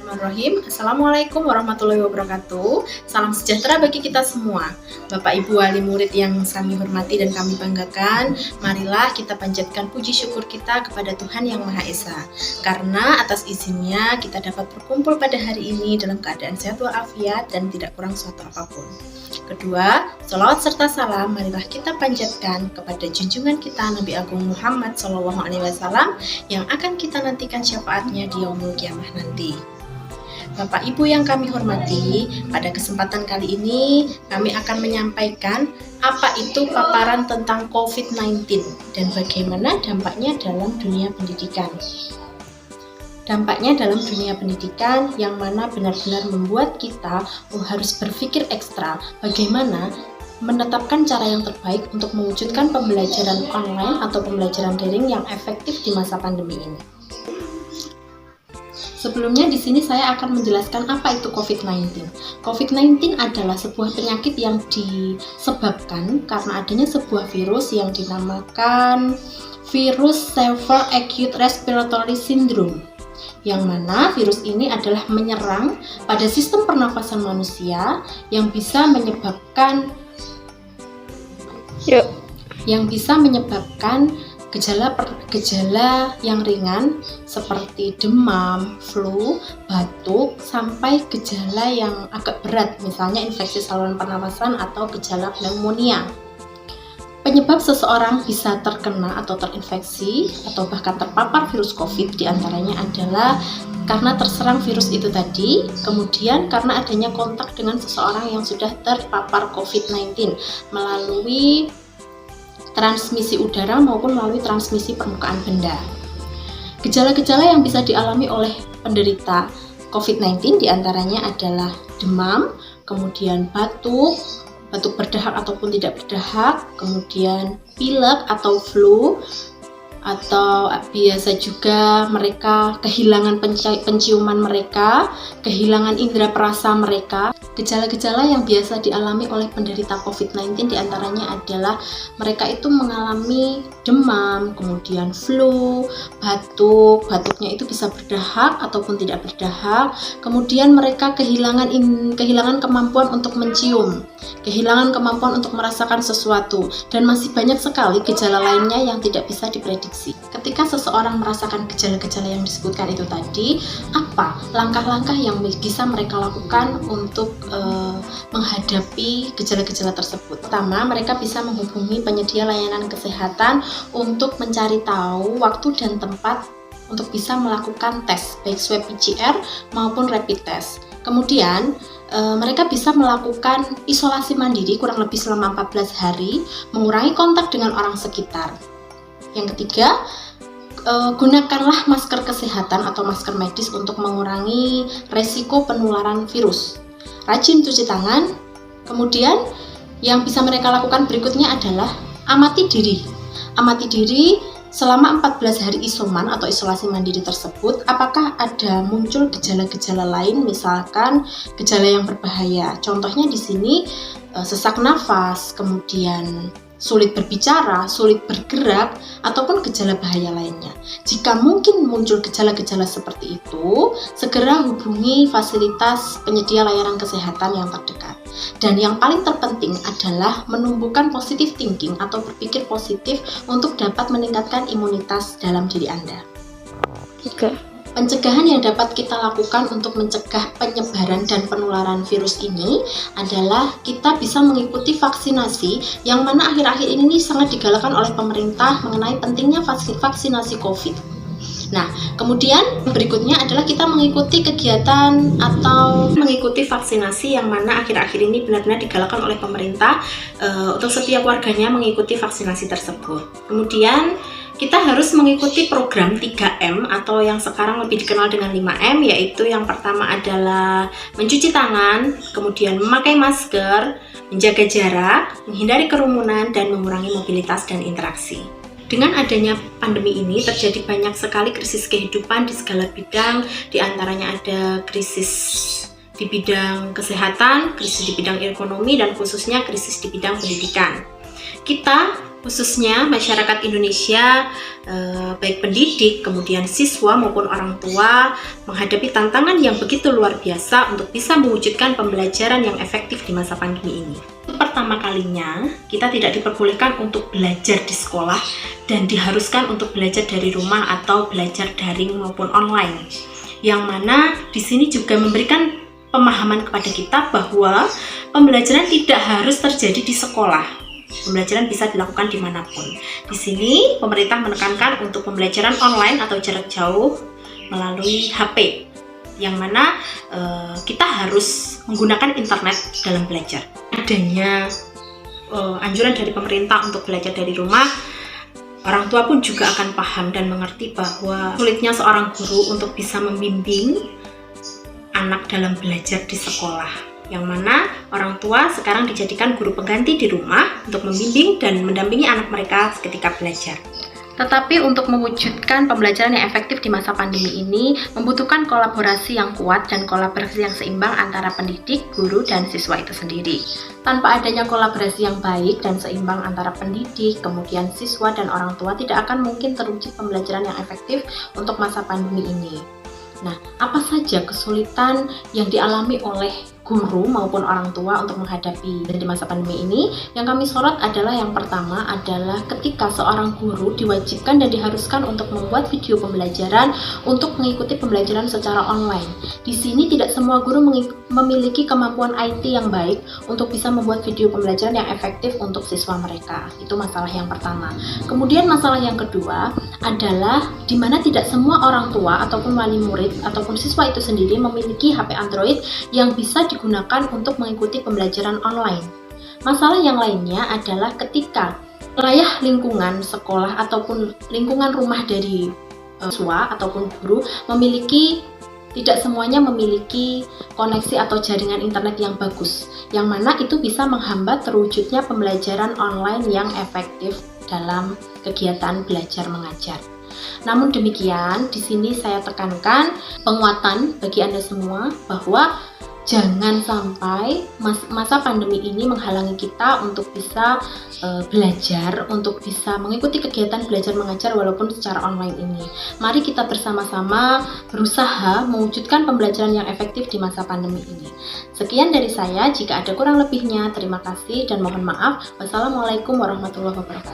Bismillahirrahmanirrahim. Assalamualaikum warahmatullahi wabarakatuh. Salam sejahtera bagi kita semua. Bapak Ibu wali murid yang kami hormati dan kami banggakan, marilah kita panjatkan puji syukur kita kepada Tuhan Yang Maha Esa. Karena atas izinnya kita dapat berkumpul pada hari ini dalam keadaan sehat walafiat dan tidak kurang suatu apapun. Kedua, sholawat serta salam marilah kita panjatkan kepada junjungan kita Nabi Agung Muhammad SAW yang akan kita nantikan syafaatnya di yaumul kiamah nanti. Bapak Ibu yang kami hormati, pada kesempatan kali ini kami akan menyampaikan apa itu paparan tentang COVID-19 dan bagaimana dampaknya dalam dunia pendidikan. Dampaknya dalam dunia pendidikan yang mana benar-benar membuat kita harus berpikir ekstra bagaimana menetapkan cara yang terbaik untuk mewujudkan pembelajaran online atau pembelajaran daring yang efektif di masa pandemi ini. Sebelumnya di sini saya akan menjelaskan apa itu COVID-19. COVID-19 adalah sebuah penyakit yang disebabkan karena adanya sebuah virus yang dinamakan virus Severe Acute Respiratory Syndrome, yang mana virus ini adalah menyerang pada sistem pernafasan manusia yang bisa menyebabkan gejala yang ringan seperti demam, flu, batuk, sampai gejala yang agak berat, misalnya infeksi saluran pernafasan atau gejala pneumonia. Penyebab seseorang bisa terkena atau terinfeksi atau bahkan terpapar virus COVID diantaranya adalah karena terserang virus itu tadi, kemudian karena adanya kontak dengan seseorang yang sudah terpapar COVID-19 melalui transmisi udara maupun melalui transmisi permukaan benda. Gejala-gejala yang bisa dialami oleh penderita COVID-19 diantaranya adalah demam, kemudian batuk berdahak ataupun tidak berdahak, kemudian pilek atau flu, atau biasa juga mereka kehilangan penciuman mereka, kehilangan indera perasa mereka. Gejala-gejala yang biasa dialami oleh penderita COVID-19 diantaranya adalah mereka itu mengalami demam, kemudian flu, batuknya itu bisa berdahak ataupun tidak berdahak, kemudian mereka kehilangan kemampuan untuk mencium, kehilangan kemampuan untuk merasakan sesuatu, dan masih banyak sekali gejala lainnya yang tidak bisa diprediksi. Ketika seseorang merasakan gejala-gejala yang disebutkan itu tadi, apa langkah-langkah yang bisa mereka lakukan untuk menghadapi gejala-gejala tersebut? Pertama, mereka bisa menghubungi penyedia layanan kesehatan untuk mencari tahu waktu dan tempat untuk bisa melakukan tes, baik swab PCR maupun rapid test. Kemudian, mereka bisa melakukan isolasi mandiri kurang lebih selama 14 hari, mengurangi kontak dengan orang sekitar. Yang ketiga, gunakanlah masker kesehatan atau masker medis untuk mengurangi resiko penularan virus. Rajin cuci tangan. Kemudian yang bisa mereka lakukan berikutnya adalah amati diri selama 14 hari isoman atau isolasi mandiri tersebut, apakah ada muncul gejala-gejala lain, misalkan gejala yang berbahaya. Contohnya di sini sesak nafas, kemudian sulit berbicara, sulit bergerak, ataupun gejala bahaya lainnya. Jika mungkin muncul gejala-gejala seperti itu, segera hubungi fasilitas penyedia layanan kesehatan yang terdekat. Dan yang paling terpenting adalah menumbuhkan positive thinking atau berpikir positif untuk dapat meningkatkan imunitas dalam diri Anda. Pencegahan yang dapat kita lakukan untuk mencegah penyebaran dan penularan virus ini adalah kita bisa mengikuti vaksinasi, yang mana akhir-akhir ini sangat digalakkan oleh pemerintah mengenai pentingnya vaksinasi COVID. Nah, kemudian berikutnya adalah kita mengikuti kegiatan atau mengikuti vaksinasi yang mana akhir-akhir ini benar-benar digalakkan oleh pemerintah untuk setiap warganya mengikuti vaksinasi tersebut. Kemudian kita harus mengikuti program 3M atau yang sekarang lebih dikenal dengan 5M, yaitu yang pertama adalah mencuci tangan, kemudian memakai masker, menjaga jarak, menghindari kerumunan, dan mengurangi mobilitas dan interaksi. Dengan adanya pandemi ini terjadi banyak sekali krisis kehidupan di segala bidang, diantaranya ada krisis di bidang kesehatan, krisis di bidang ekonomi, dan khususnya krisis di bidang pendidikan. Kita Khususnya masyarakat Indonesia, baik pendidik, kemudian siswa maupun orang tua menghadapi tantangan yang begitu luar biasa untuk bisa mewujudkan pembelajaran yang efektif di masa pandemi ini. Pertama kalinya, kita tidak diperbolehkan untuk belajar di sekolah dan diharuskan untuk belajar dari rumah atau belajar daring maupun online. Yang mana di sini juga memberikan pemahaman kepada kita bahwa pembelajaran tidak harus terjadi di sekolah. Pembelajaran bisa dilakukan dimanapun. Di sini pemerintah menekankan untuk pembelajaran online atau jarak jauh melalui HP, yang mana kita harus menggunakan internet dalam belajar. Adanya anjuran dari pemerintah untuk belajar dari rumah, orang tua pun juga akan paham dan mengerti bahwa sulitnya seorang guru untuk bisa membimbing anak dalam belajar di sekolah, yang mana orang tua sekarang dijadikan guru pengganti di rumah untuk membimbing dan mendampingi anak mereka ketika belajar. Tetapi untuk mewujudkan pembelajaran yang efektif di masa pandemi ini membutuhkan kolaborasi yang kuat dan kolaborasi yang seimbang antara pendidik, guru, dan siswa itu sendiri. Tanpa adanya kolaborasi yang baik dan seimbang antara pendidik, kemudian siswa dan orang tua, tidak akan mungkin terwujud pembelajaran yang efektif untuk masa pandemi ini. Nah, apa saja kesulitan yang dialami oleh guru maupun orang tua untuk menghadapi di masa pandemi ini? Yang kami sorot adalah yang pertama adalah ketika seorang guru diwajibkan dan diharuskan untuk membuat video pembelajaran untuk mengikuti pembelajaran secara online. Di sini tidak semua guru memiliki kemampuan IT yang baik untuk bisa membuat video pembelajaran yang efektif untuk siswa mereka. Itu masalah yang pertama. Kemudian masalah yang kedua adalah di mana tidak semua orang tua ataupun wali murid ataupun siswa itu sendiri memiliki HP Android yang bisa digunakan untuk mengikuti pembelajaran online. Masalah yang lainnya adalah ketika wilayah lingkungan sekolah ataupun lingkungan rumah dari siswa ataupun guru tidak semuanya memiliki koneksi atau jaringan internet yang bagus, yang mana itu bisa menghambat terwujudnya pembelajaran online yang efektif dalam kegiatan belajar mengajar. Namun demikian, di sini saya tekankan penguatan bagi Anda semua bahwa jangan sampai masa pandemi ini menghalangi kita untuk bisa belajar, untuk bisa mengikuti kegiatan belajar mengajar walaupun secara online ini. Mari kita bersama-sama berusaha mewujudkan pembelajaran yang efektif di masa pandemi ini. Sekian dari saya, jika ada kurang lebihnya, terima kasih dan mohon maaf. Wassalamualaikum warahmatullahi wabarakatuh.